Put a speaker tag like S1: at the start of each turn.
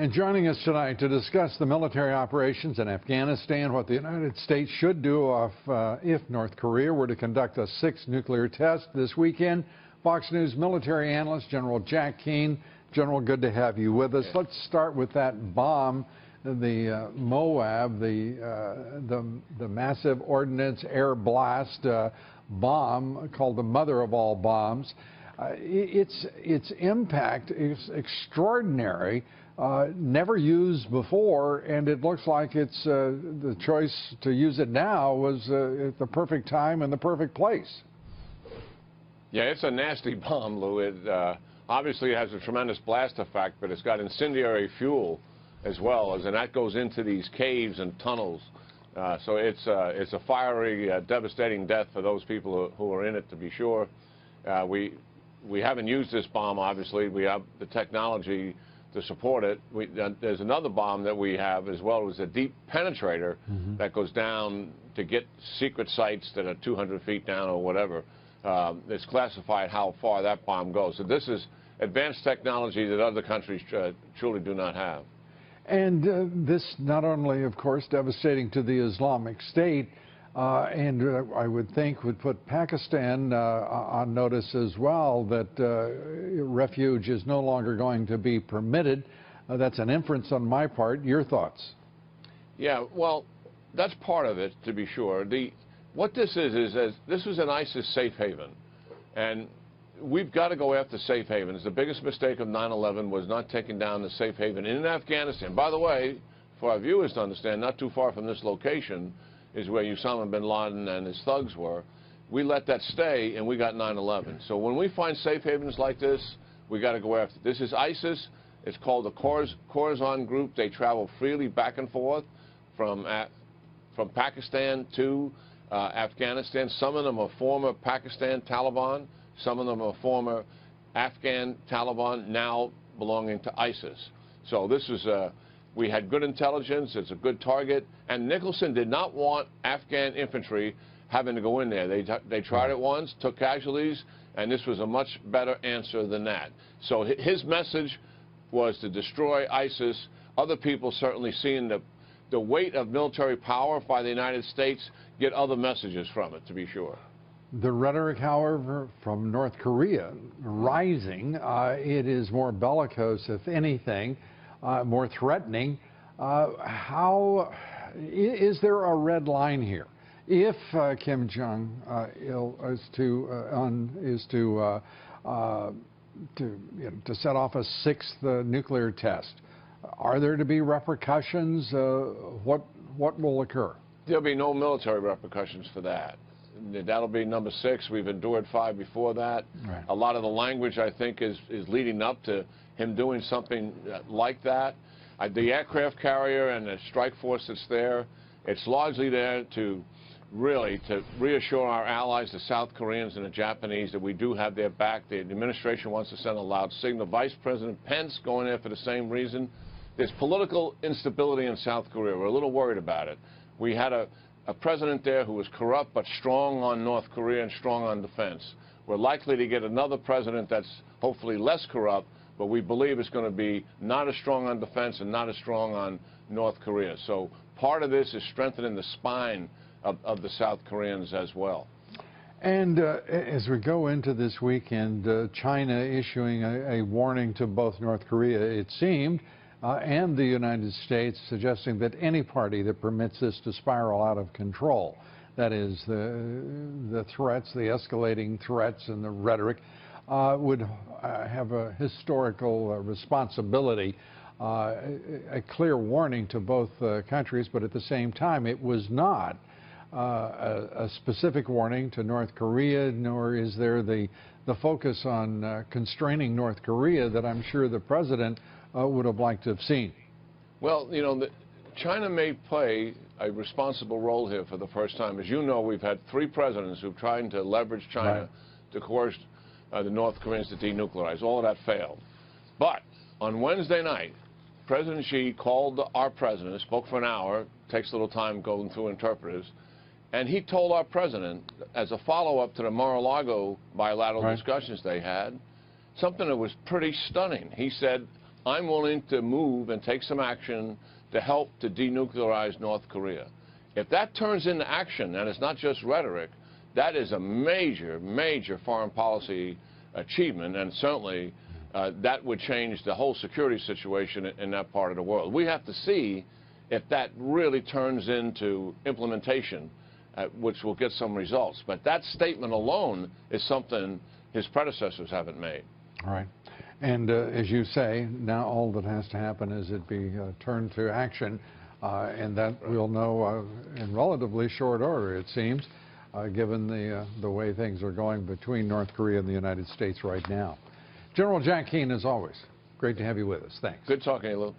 S1: And joining us tonight to discuss the military operations in Afghanistan, what the United States should do if North Korea were to conduct a sixth nuclear test this weekend, Fox News military analyst General Jack Keane. General, good to have you with us. Let's start with that bomb, the Moab, the massive ordnance air blast bomb called the mother of all bombs. Its impact is extraordinary. Never used before, and it looks like it's the choice to use it now was at the perfect time and the perfect place.
S2: Yeah, it's a nasty bomb, Lou. It obviously has a tremendous blast effect, but it's got incendiary fuel as well, and that goes into these caves and tunnels. So it's a fiery, devastating death for those people who are in it, to be sure. We haven't used this bomb, obviously. We have the technology to support it. There's another bomb that we have as well. It was a deep penetrator that goes down to get secret sites that are 200 feet down or whatever. It's classified how far that bomb goes. So this is advanced technology that other countries truly do not have.
S1: And this not only, of course, devastating to the Islamic State, and I would think would put Pakistan on notice as well that refuge is no longer going to be permitted. That's an inference on my part. Your thoughts?
S2: Yeah, well, that's part of it, to be sure. What this is this was an ISIS safe haven, and we've got to go after safe havens. The biggest mistake of 9/11 was not taking down the safe haven in Afghanistan. By the way, for our viewers to understand, not too far from this location is where Osama bin Laden and his thugs were. We let that stay, and we got 9/11. So when we find safe havens like this, we got to go after it. This is ISIS. It's called the Khorasan group. They travel freely back and forth from Pakistan to Afghanistan. Some of them are former Pakistan Taliban. Some of them are former Afghan Taliban, now belonging to ISIS. So this is we had good intelligence. It's a good target. And Nicholson did not want Afghan infantry having to go in there. They tried it once, took casualties, and this was a much better answer than that. So his message was to destroy ISIS. Other people certainly seeing the weight of military power by the United States get other messages from it, to be sure.
S1: The rhetoric, however, from North Korea rising, it is more bellicose, if anything, more threatening. How is there a red line here? If Kim Jong-il is to set off a sixth nuclear test, are there to be repercussions? What will occur?
S2: There'll be no military repercussions for that. That'll be number 6. We've endured 5 before that. Right. A lot of the language, I think, is leading up to him doing something like that. The aircraft carrier and the strike force that's there, it's largely there to really reassure our allies, the South Koreans and the Japanese, that we do have their back. The administration wants to send a loud signal. Vice President Pence going there for the same reason. There's political instability in South Korea. We're a little worried about it. We had a president there who was corrupt but strong on North Korea and strong on defense. We're likely to get another president that's hopefully less corrupt, but we believe it's going to be not as strong on defense and not as strong on North Korea. So part of this is strengthening the spine of the South Koreans as well.
S1: And as we go into this weekend, China issuing a warning to both North Korea, it seemed, and the United States, suggesting that any party that permits this to spiral out of control, that is the threats, the escalating threats and the rhetoric, would have a historical responsibility, a clear warning to both countries, but at the same time it was not a specific warning to North Korea, nor is there the focus on constraining North Korea that I'm sure the president would have liked to have seen.
S2: Well, you know, China may play a responsible role here for the first time. As you know, we've had 3 presidents who've tried to leverage China to coerce the North Koreans to denuclearize. All of that failed. But on Wednesday night, President Xi called our president, spoke for an hour, takes a little time going through interpreters, and he told our president, as a follow-up to the Mar-a-Lago bilateral discussions they had, something that was pretty stunning. He said, I'm willing to move and take some action to help to denuclearize North Korea. If that turns into action, and it's not just rhetoric, that is a major, major foreign policy achievement, and certainly that would change the whole security situation in that part of the world. We have to see if that really turns into implementation, which will get some results. But that statement alone is something his predecessors haven't made.
S1: All right. And as you say, now all that has to happen is it be turned to action, and that we'll know in relatively short order, it seems, given the way things are going between North Korea and the United States right now. General Jack Keane, as always, great to have you with us. Thanks.
S2: Good talking to you, Lou.